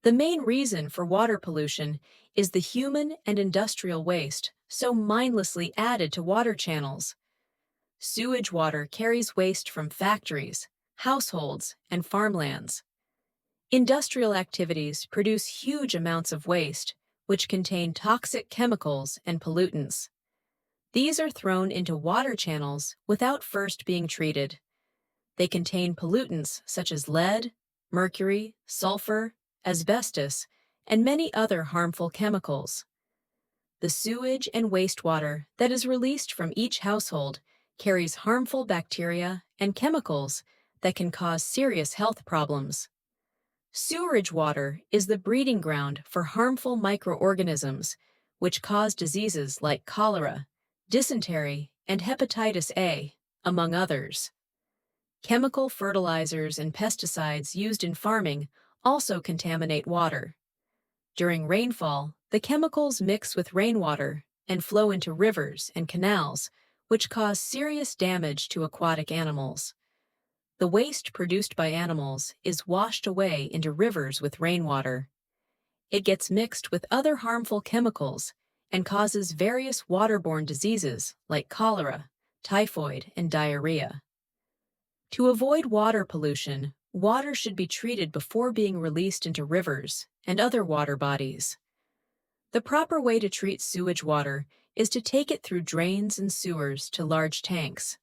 The main reason for water pollution is the human and industrial waste so mindlessly added to water channels. Sewage water carries waste from factories, households, and farmlands. Industrial activities produce huge amounts of waste, which contain toxic chemicals and pollutants. These are thrown into water channels without first being treated. They contain pollutants such as lead, mercury, sulfur, asbestos, and many other harmful chemicals. The sewage and wastewater that is released from each household carries harmful bacteria and chemicals that can cause serious health problems. Sewerage water is the breeding ground for harmful microorganisms, which cause diseases like cholera, dysentery, and hepatitis A, among others. Chemical fertilizers and pesticides used in farming also contaminate water. During rainfall, the chemicals mix with rainwater and flow into rivers and canals, which cause serious damage to aquatic animals. The waste produced by animals is washed away into rivers with rainwater. It gets mixed with other harmful chemicals and causes various waterborne diseases like cholera, typhoid, and diarrhea. To avoid water pollution, water should be treated before being released into rivers and other water bodies. The proper way to treat sewage water is to take it through drains and sewers to large tanks.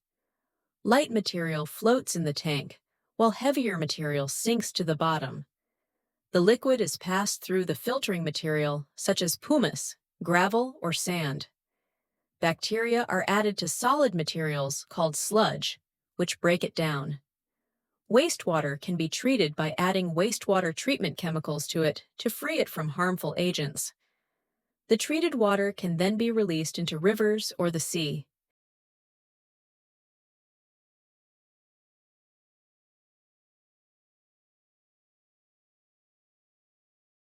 Light material floats in the tank, while heavier material sinks to the bottom. The liquid is passed through the filtering material, such as pumice, gravel, or sand. Bacteria are added to solid materials called sludge, which break it down. Wastewater can be treated by adding wastewater treatment chemicals to it to free it from harmful agents. The treated water can then be released into rivers or the sea.